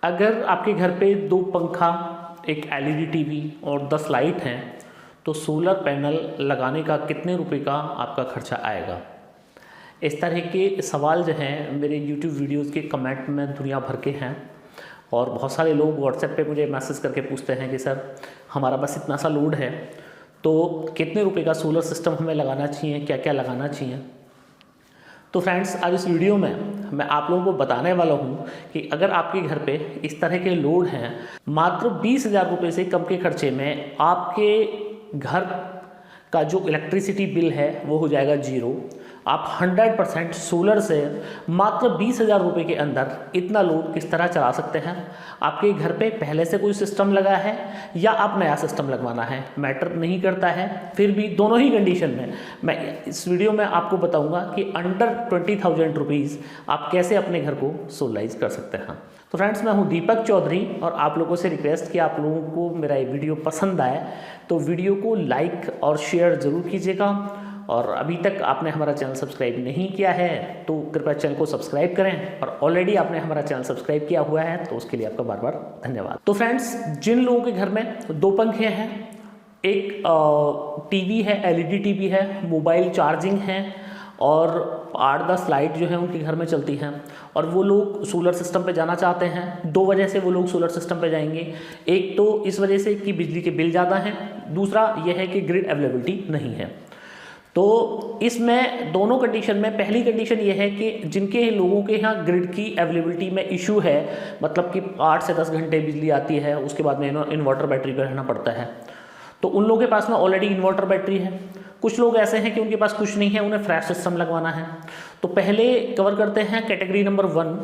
अगर आपके घर पे 2 पंखा, एक एलईडी टीवी और 10 लाइट हैं तो सोलर पैनल लगाने का कितने रुपए का आपका खर्चा आएगा। इस तरह के सवाल जो हैं मेरे यूट्यूब वीडियोज़ के कमेंट में दुनिया भर के हैं और बहुत सारे लोग व्हाट्सएप पे मुझे मैसेज करके पूछते हैं कि सर हमारा बस इतना सा लोड है तो कितने रुपए का सोलर सिस्टम हमें लगाना चाहिए, क्या क्या लगाना चाहिए। तो फ्रेंड्स, आज इस वीडियो में मैं आप लोगों को बताने वाला हूँ कि अगर आपके घर पे इस तरह के लोड हैं, मात्र 20,000 रुपये से कम के खर्चे में आपके घर का जो इलेक्ट्रिसिटी बिल है वो हो जाएगा जीरो। आप 100% सोलर से मात्र 20,000 रुपये के अंदर इतना लोड किस तरह चला सकते हैं। आपके घर पे पहले से कोई सिस्टम लगा है या आप नया सिस्टम लगवाना है, मैटर नहीं करता है। फिर भी दोनों ही कंडीशन में मैं इस वीडियो में आपको बताऊंगा कि अंडर 20,000 रुपीज़ आप कैसे अपने घर को सोलराइज कर सकते हैं। तो फ्रेंड्स, मैं हूं दीपक चौधरी और आप लोगों से रिक्वेस्ट कि आप लोगों को मेरा ये वीडियो पसंद आए तो वीडियो को लाइक और शेयर ज़रूर कीजिएगा। और अभी तक आपने हमारा चैनल सब्सक्राइब नहीं किया है तो कृपया चैनल को सब्सक्राइब करें, और ऑलरेडी आपने हमारा चैनल सब्सक्राइब किया हुआ है तो उसके लिए आपका बार बार धन्यवाद। तो फ्रेंड्स, जिन लोगों के घर में 2 पंखे हैं, एक टीवी है, एलईडी टीवी है, मोबाइल चार्जिंग है और 8-10 लाइट जो है उनके घर में चलती हैं और वो लोग सोलर सिस्टम पे जाना चाहते हैं, 2 वजह से वो लोग सोलर सिस्टम पे जाएंगे। एक तो इस वजह से कि बिजली के बिल ज़्यादा हैं, दूसरा यह है कि ग्रिड अवेलेबिलिटी नहीं है। तो इसमें दोनों कंडीशन में पहली कंडीशन ये है कि जिनके लोगों के यहाँ ग्रिड की अवेलेबिलिटी में इशू है, मतलब कि 8 से 10 घंटे बिजली आती है, उसके बाद में इन्वर्टर बैटरी पर रहना पड़ता है, तो उन लोगों के पास में ऑलरेडी इन्वर्टर बैटरी है। कुछ लोग ऐसे हैं कि उनके पास कुछ नहीं है, उन्हें फ्लैश सिस्टम लगवाना है। तो पहले कवर करते हैं कैटेगरी नंबर 1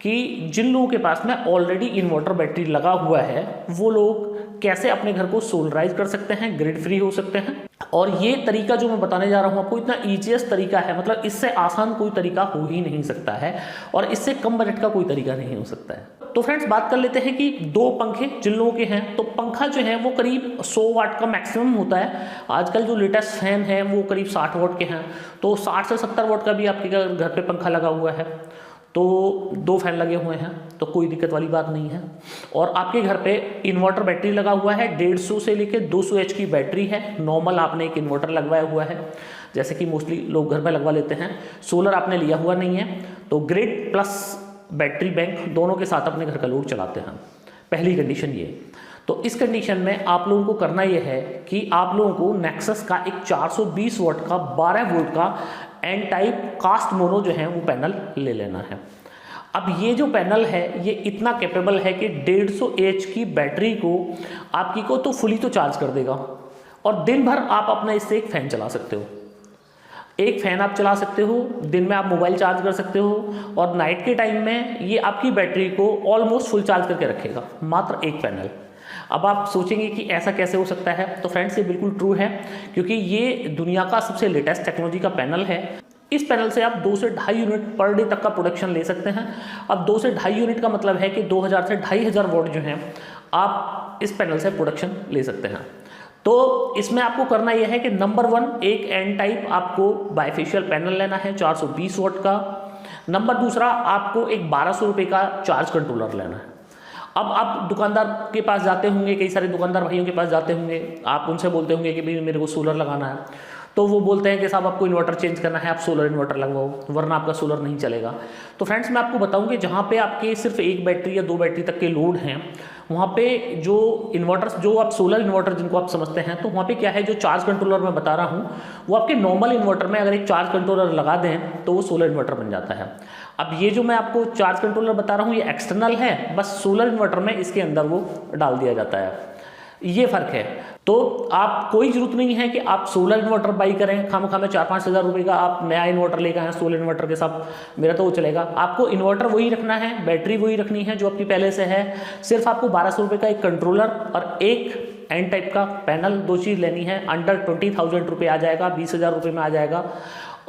कि जिन लोगों के पास में ऑलरेडी इन्वर्टर बैटरी लगा हुआ है वो लोग कैसे अपने घर को सोलराइज कर सकते हैं, ग्रिड फ्री हो सकते हैं। और ये तरीका जो मैं बताने जा रहा हूँ आपको इतना ईजीएस्ट तरीका है, मतलब इससे आसान कोई तरीका हो ही नहीं सकता है और इससे कम बजट का कोई तरीका नहीं हो सकता है। तो फ्रेंड्स, बात कर लेते हैं कि 2 पंखे जिन लोगों के हैं, तो पंखा जो है वो करीब 100 वाट का मैक्सिमम होता है। आजकल जो लेटेस्ट फैन है वो करीब 60 वाट के हैं, तो 60 से 70 वाट का भी आपके घर पे पंखा लगा हुआ है, तो 2 फैन लगे हुए हैं तो कोई दिक्कत वाली बात नहीं है। और आपके घर पे इन्वर्टर बैटरी लगा हुआ है, 150 से लेकर 200 एच की बैटरी है। नॉर्मल आपने एक इन्वर्टर लगवाया हुआ है जैसे कि मोस्टली लोग घर में लगवा लेते हैं। सोलर आपने लिया हुआ नहीं है, तो ग्रिड प्लस बैटरी बैंक दोनों के साथ अपने घर का लोड चलाते हैं। पहली कंडीशन ये। तो इस कंडीशन में आप लोगों को करना यह है कि आप लोगों को नेक्सस का एक 420 वाट का 12 वोल्ट का एन टाइप कास्ट मोनो जो है वो पैनल ले लेना है। अब ये जो पैनल है ये इतना कैपेबल है कि 150 एच की बैटरी को आपकी को तो फुली तो चार्ज कर देगा और दिन भर आप अपना इससे एक फ़ैन चला सकते हो। एक फ़ैन आप चला सकते हो, दिन में आप मोबाइल चार्ज कर सकते हो और नाइट के टाइम में ये आपकी बैटरी को ऑलमोस्ट फुल चार्ज करके रखेगा, मात्र एक पैनल। अब आप सोचेंगे कि ऐसा कैसे हो सकता है, तो फ्रेंड्स ये बिल्कुल ट्रू है क्योंकि ये दुनिया का सबसे लेटेस्ट टेक्नोलॉजी का पैनल है। इस पैनल से आप 2 से 2.5 यूनिट पर डे तक का प्रोडक्शन ले सकते हैं। अब 2 से 2.5 यूनिट का मतलब है कि 2000 से 2500 वाट जो है आप इस पैनल से प्रोडक्शन ले सकते हैं। तो इसमें आपको करना यह है कि नंबर 1 एक एन टाइप आपको बाइफेशियल पैनल लेना है 420 वाट का। नंबर दूसरा आपको एक 1200 रुपये का चार्ज कंट्रोलर लेना है। अब आप दुकानदार के पास जाते होंगे, कई सारे दुकानदार भाइयों के पास जाते होंगे, आप उनसे बोलते होंगे कि भाई मेरे को सोलर लगाना है, तो वो बोलते हैं कि साहब आपको इन्वर्टर चेंज करना है, आप सोलर इन्वर्टर लगवाओ वरना आपका सोलर नहीं चलेगा। तो फ्रेंड्स, मैं आपको बताऊं कि जहाँ पे आपके सिर्फ एक बैटरी या 2 बैटरी तक के लोड हैं, वहाँ पे जो इन्वर्टर्स, जो आप सोलर इन्वर्टर जिनको आप समझते हैं, तो वहाँ पे क्या है, जो चार्ज कंट्रोलर मैं बता रहा हूँ वो आपके नॉर्मल इन्वर्टर में अगर एक चार्ज कंट्रोलर लगा दें तो वो सोलर इन्वर्टर बन जाता है। अब ये जो मैं आपको चार्ज कंट्रोलर बता रहा हूँ ये एक्सटर्नल है, बस सोलर इन्वर्टर में इसके अंदर वो डाल दिया जाता है, ये फ़र्क है। तो आप कोई ज़रूरत नहीं है कि आप सोलर इन्वर्टर बाई करें, खामखा में 4-5 हज़ार रुपये का आप नया इन्वर्टर लेकर आएँ सोलर इन्वर्टर के साथ, मेरा तो वो चलेगा। आपको इन्वर्टर वही रखना है, बैटरी वही रखनी है जो आपकी पहले से है। सिर्फ आपको 1200 रुपये का एक कंट्रोलर और एक एन टाइप का पैनल, 2 चीज़ लेनी है। अंडर 20,000 रुपये आ जाएगा, 20,000 रुपये में आ जाएगा।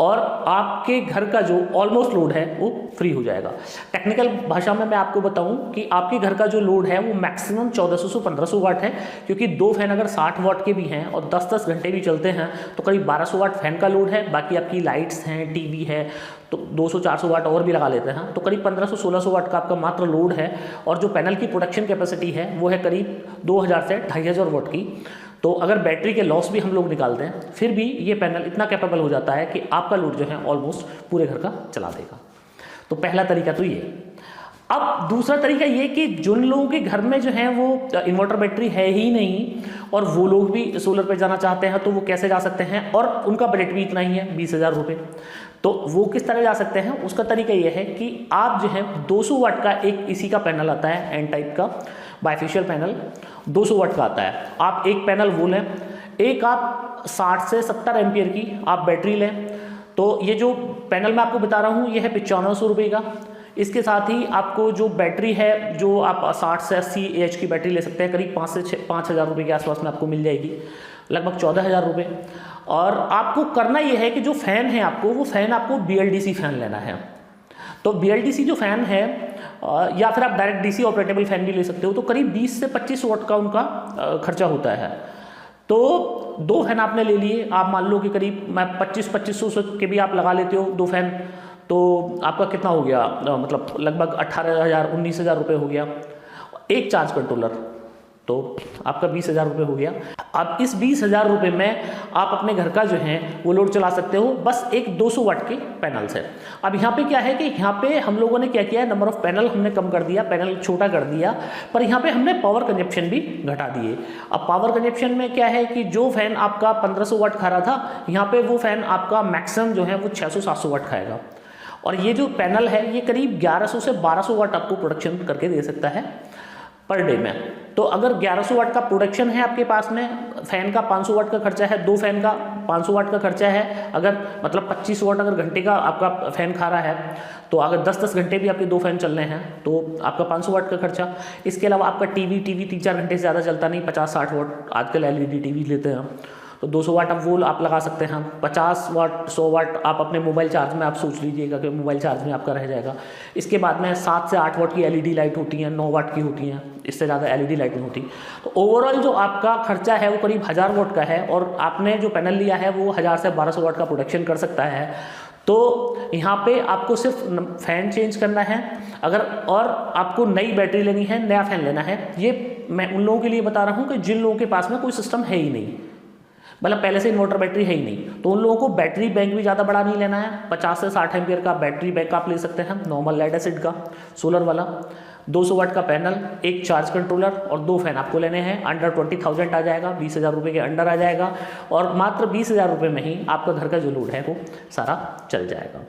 और आपके घर का जो ऑलमोस्ट लोड है वो फ्री हो जाएगा। टेक्निकल भाषा में मैं आपको बताऊं कि आपके घर का जो लोड है वो मैक्सिमम 1400 से 1500 वाट है, क्योंकि 2 फैन अगर 60 वाट के भी हैं और 10-10 घंटे भी चलते हैं तो करीब 1200 वाट फैन का लोड है। बाकी आपकी लाइट्स हैं, टीवी है, तो 200-400 वाट और भी लगा लेते हैं तो करीब 1500-1600 वाट का आपका मात्र लोड है। और जो पैनल की प्रोडक्शन कैपेसिटी है वो है करीब 2000 से 2500 वाट की। तो अगर बैटरी के लॉस भी हम लोग निकालते हैं फिर भी ये पैनल इतना कैपेबल हो जाता है कि आपका लोड जो है ऑलमोस्ट पूरे घर का चला देगा। तो पहला तरीका तो ये। अब दूसरा तरीका ये कि जिन लोगों के घर में जो है वो इन्वर्टर बैटरी है ही नहीं और वो लोग भी सोलर पे जाना चाहते हैं तो वो कैसे जा सकते हैं, और उनका बजट भी इतना ही है 20,000 रुपये, तो वो किस तरह जा सकते हैं। उसका तरीका ये है कि आप जो है 200 वाट का एक इसी का पैनल आता है, एन टाइप का बाइफेशियल पैनल 200 वाट का आता है। आप एक पैनल वो लें, एक आप 60 से 70 एम्पियर की आप बैटरी लें। तो ये जो पैनल मैं आपको बता रहा हूँ ये है 9500 रुपये का। इसके साथ ही आपको जो बैटरी है जो आप 60 से 80 AH की बैटरी ले सकते हैं, करीब 5 से 5,000 रुपये के आसपास में आपको मिल जाएगी, लगभग 14,000 रुपये। और आपको करना ये है कि जो फ़ैन है आपको वो फ़ैन आपको BLDC फ़ैन लेना है। तो BLDC जो फ़ैन है या फिर आप डायरेक्ट DC ऑपरेटेबल फ़ैन भी ले सकते हो, तो करीब 20 से 25 वाट का उनका खर्चा होता है। तो 2 फैन आपने ले लिए, आप मान लो कि करीब मैं 2500 के भी आप लगा लेते हो 2 फैन, तो आपका कितना हो गया, मतलब लगभग 18,000-19,000 रुपये हो गया। एक चार्ज कंट्रोलर तो आपका 20,000 रुपये हो गया। अब इस 20,000 रुपये में आप अपने घर का जो है वो लोड चला सकते हो बस एक 200 वाट के पैनल से। अब यहाँ पे क्या है कि यहाँ पे हम लोगों ने क्या किया है, नंबर ऑफ पैनल हमने कम कर दिया, पैनल छोटा कर दिया, पर यहाँ पे हमने पावर कंजप्शन भी घटा दिए। अब पावर कंजप्शन में क्या है कि जो फैन आपका 1500 वाट खा रहा था, यहाँ पे वो फैन आपका मैक्सिमम जो है वो 600-700 वाट खाएगा। और ये जो पैनल है ये करीब 1100 से 1200 वाट आपको प्रोडक्शन करके दे सकता है पर डे में। तो अगर 1100 वाट का प्रोडक्शन है आपके पास में, फ़ैन का 500 वाट का खर्चा है, 2 फैन का 500 वाट का खर्चा है, अगर मतलब 25 वाट अगर घंटे का आपका फ़ैन खा रहा है, तो अगर 10-10 घंटे भी आपके 2 फैन चल रहे हैं तो आपका 500 वाट का खर्चा। इसके अलावा आपका टीवी 3-4 घंटे से ज़्यादा चलता नहीं, 50-60 वाट आजकल LED टीवी लेते हैं, तो 200 वाट आप वो आप लगा सकते हैं। 50 वाट 100 वाट आप अपने मोबाइल चार्ज में आप सोच लीजिएगा कि मोबाइल चार्ज में आपका रह जाएगा। इसके बाद में 7 से 8 वाट की LED लाइट होती हैं, 9 वाट की होती हैं, इससे ज़्यादा LED लाइट नहीं होती। तो ओवरऑल जो आपका खर्चा है वो करीब 1000 वाट का है, और आपने जो पैनल लिया है वो 1000 से 1200 वाट का प्रोडक्शन कर सकता है। तो यहाँ पे आपको सिर्फ फ़ैन चेंज करना है, अगर और आपको नई बैटरी लेनी है, नया फ़ैन लेना है। ये मैं उन लोगों के लिए बता रहा हूँ कि जिन लोगों के पास में कोई सिस्टम है ही नहीं, मतलब पहले से इन्वर्टर बैटरी है ही नहीं, तो उन लोगों को बैटरी बैंक भी ज़्यादा बड़ा नहीं लेना है। 50 से 60 एम्पियर का बैटरी बैंक आप ले सकते हैं, नॉर्मल लेड एसिड का सोलर वाला। 200 वाट का पैनल, एक चार्ज कंट्रोलर और 2 फैन आपको लेने हैं। अंडर 20,000 आ जाएगा, 20,000 रुपये के अंडर आ जाएगा, और मात्र 20,000 रुपये में ही आपका घर का जो लोड है वो सारा चल जाएगा।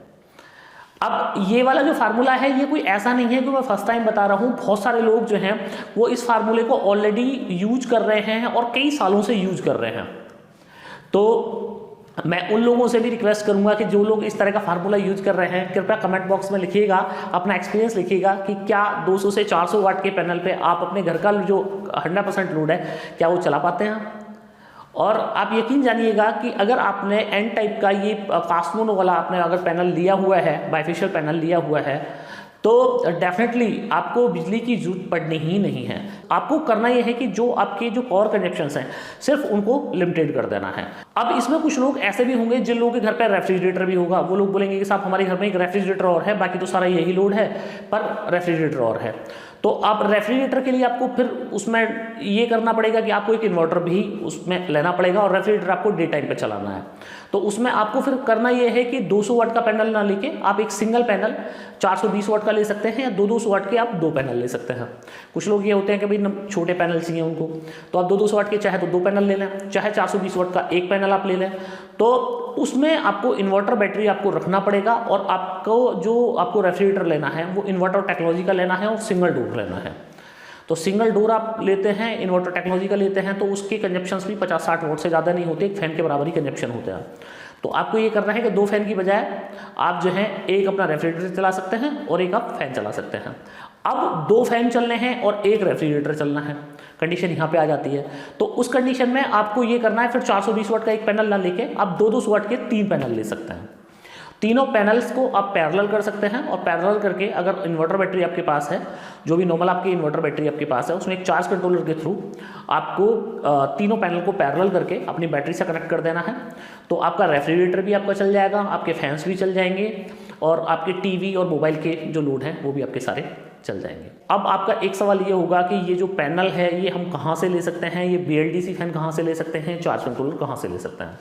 अब ये वाला जो फार्मूला है ये कोई ऐसा नहीं है कि मैं फर्स्ट टाइम बता रहा हूँ, बहुत सारे लोग जो हैं वो इस फार्मूले को ऑलरेडी यूज कर रहे हैं और कई सालों से यूज कर रहे हैं। तो मैं उन लोगों से भी रिक्वेस्ट करूंगा कि जो लोग इस तरह का फार्मूला यूज कर रहे हैं, कृपया कमेंट बॉक्स में लिखिएगा, अपना एक्सपीरियंस लिखिएगा कि क्या 200 से 400 वाट के पैनल पे आप अपने घर का जो 100% लोड है क्या वो चला पाते हैं। और आप यकीन जानिएगा कि अगर आपने एन टाइप का ये कास्मोन वाला आपने अगर पैनल लिया हुआ है, बाइफेशियल पैनल लिया हुआ है, तो डेफिनेटली आपको बिजली की जरूरत पड़नी ही नहीं है। आपको करना यह है कि जो आपके जो पावर कनेक्शंस हैं सिर्फ उनको लिमिटेड कर देना है। अब इसमें कुछ लोग ऐसे भी होंगे जिन लोगों के घर पर रेफ्रिजरेटर भी होगा, वो लोग बोलेंगे कि साहब हमारे घर में एक रेफ्रिजरेटर और है, बाकी तो सारा यही लोड है, पर रेफ्रिजरेटर और है। तो आप रेफ्रिजरेटर के लिए आपको फिर उसमें ये करना पड़ेगा कि आपको एक इन्वर्टर भी उसमें लेना पड़ेगा, और रेफ्रिजरेटर आपको डे टाइम पे चलाना है। तो उसमें आपको फिर करना ये है कि 200 वाट का पैनल ना लेके आप एक सिंगल पैनल 420 वाट का ले सकते हैं, या 200 वाट के आप 2 पैनल ले सकते हैं। कुछ लोग ये होते हैं कि भाई छोटे पैनल चाहिए उनको, तो आप 200 वाट के चाहे तो 2 पैनल ले लें, चाहे 420 वाट का एक पैनल आप ले लें। तो उसमें आपको इन्वर्टर बैटरी आपको रखना पड़ेगा, और आपको जो आपको रेफ्रिजरेटर लेना है वो इन्वर्टर टेक्नोलॉजी का लेना है और सिंगल डोर लेना है। तो सिंगल डोर आप लेते हैं, इन्वर्टर टेक्नोलॉजी का लेते हैं, तो उसके कंजप्शंस भी 50-60 वाट से ज़्यादा नहीं होते, एक फैन के बराबर ही कंजप्शन होते हैं। तो आपको ये करना है कि 2 फैन की बजाय आप जो है एक अपना रेफ्रिजरेटर चला सकते हैं और एक आप फैन चला सकते हैं। अब 2 फैन चलने हैं और एक रेफ्रिजरेटर चलना है, कंडीशन यहाँ पे आ जाती है। तो उस कंडीशन में आपको ये करना है फिर 420 वाट का एक पैनल ना लेके आप 200 वाट के 3 पैनल ले सकते हैं। तीनों पैनल्स को आप पैरेलल कर सकते हैं और पैरेलल करके अगर इन्वर्टर बैटरी आपके पास है, जो भी नॉर्मल आपकी इन्वर्टर बैटरी आपके पास है, उसमें एक चार्ज कंट्रोलर के थ्रू आपको तीनों पैनल को पैरेलल करके अपनी बैटरी से कनेक्ट कर देना है। तो आपका रेफ्रिजरेटर भी आपका चल जाएगा, आपके फैंस भी चल जाएंगे और आपके टीवी और मोबाइल के जो लोड हैं वो भी आपके सारे चल जाएंगे। अब आपका एक सवाल ये होगा कि ये जो पैनल है ये हम कहाँ से ले सकते हैं, ये BLDC फैन कहाँ से ले सकते हैं, चार्ज कंट्रोलर कहाँ से ले सकते हैं।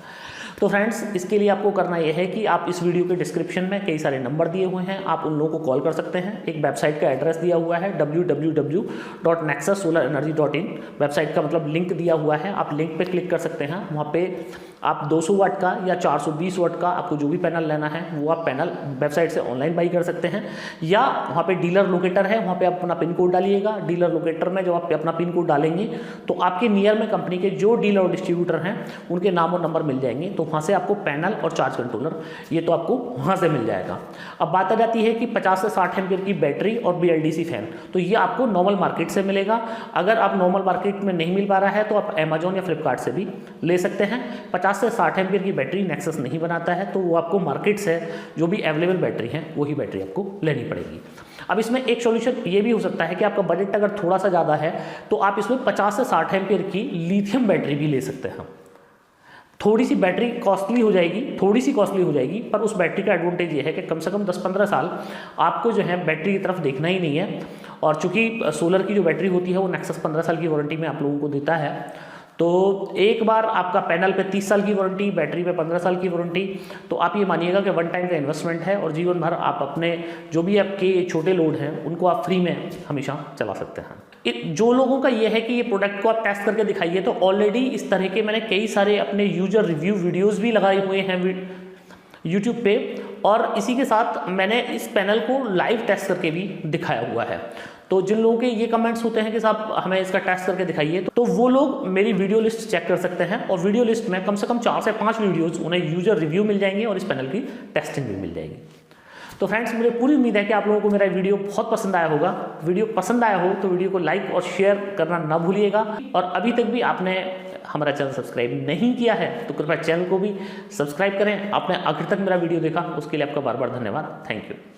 तो फ्रेंड्स, इसके लिए आपको करना यह है कि आप इस वीडियो के डिस्क्रिप्शन में कई सारे नंबर दिए हुए हैं, आप उन लोगों को कॉल कर सकते हैं। एक वेबसाइट का एड्रेस दिया हुआ है www.nexussolarenergy.in, वेबसाइट का मतलब लिंक दिया हुआ है, आप लिंक पे क्लिक कर सकते हैं। वहाँ पे आप 200 वाट का या 420 वाट का आपको जो भी पैनल लेना है वो आप पैनल वेबसाइट से ऑनलाइन बाई कर सकते हैं, या वहाँ पे डीलर लोकेटर है, वहाँ पे आप अपना पिन कोड डालिएगा। डीलर लोकेटर में जब आप अपना पिन कोड डालेंगे तो आपके नियर में कंपनी के जो डीलर और डिस्ट्रीब्यूटर हैं उनके नाम और नंबर मिल जाएंगे। तो वहाँ से आपको पैनल और चार्ज कंट्रोलर ये तो आपको वहाँ से मिल जाएगा। अब बात आ जाती है कि 50 से 60 एम्पीयर की बैटरी और BLDC फैन, तो ये आपको नॉर्मल मार्केट से मिलेगा। अगर आप नॉर्मल मार्केट में नहीं मिल पा रहा है तो आप अमेजोन या फ्लिपकार्ट से भी ले सकते हैं। 50 से 60 एम्पीयर की बैटरी नेक्सस नहीं बनाता है, तो वो आपको मार्केट से जो भी अवेलेबल बैटरी है वही बैटरी आपको लेनी पड़ेगी। अब इसमें एक सॉल्यूशन ये भी हो सकता है कि आपका बजट अगर थोड़ा सा ज़्यादा है तो आप इसमें 50 से 60 एम्पीयर की लिथियम बैटरी भी ले सकते हैं। थोड़ी सी बैटरी कॉस्टली हो जाएगी, पर उस बैटरी का एडवांटेज ये है कि कम से कम 10-15 साल आपको जो है बैटरी की तरफ देखना ही नहीं है। और चूंकि सोलर की जो बैटरी होती है वो नेक्सस 15 साल की वारंटी में आप लोगों को देता है, तो एक बार आपका पैनल पे 30 साल की वारंटी, बैटरी पे 15 साल की वारंटी, तो आप ये मानिएगा कि वन टाइम का इन्वेस्टमेंट है और जीवन भर आप अपने जो भी आपके छोटे लोड हैं उनको आप फ्री में हमेशा चला सकते हैं। जो लोगों का ये है कि ये प्रोडक्ट को आप टेस्ट करके दिखाइए, तो ऑलरेडी इस तरह के मैंने कई सारे अपने यूजर रिव्यू वीडियोज़ भी लगाए हुए हैं यूट्यूब पे, और इसी के साथ मैंने इस पैनल को लाइव टेस्ट करके भी दिखाया हुआ है। तो जिन लोगों के ये कमेंट्स होते हैं कि साहब हमें इसका टेस्ट करके दिखाइए, तो वो लोग मेरी वीडियो लिस्ट चेक कर सकते हैं, और वीडियो लिस्ट में कम से कम 4 से 5 वीडियोज़ उन्हें यूजर रिव्यू मिल जाएंगे और इस पैनल की टेस्टिंग भी मिल जाएगी। तो फ्रेंड्स, मुझे पूरी उम्मीद है कि आप लोगों को मेरा वीडियो बहुत पसंद आया होगा। वीडियो पसंद आया हो तो वीडियो को लाइक और शेयर करना ना भूलिएगा, और अभी तक भी आपने हमारा चैनल सब्सक्राइब नहीं किया है तो कृपया चैनल को भी सब्सक्राइब करें। आपने आखिर तक मेरा वीडियो देखा उसके लिए आपका बार बार धन्यवाद। Thank you.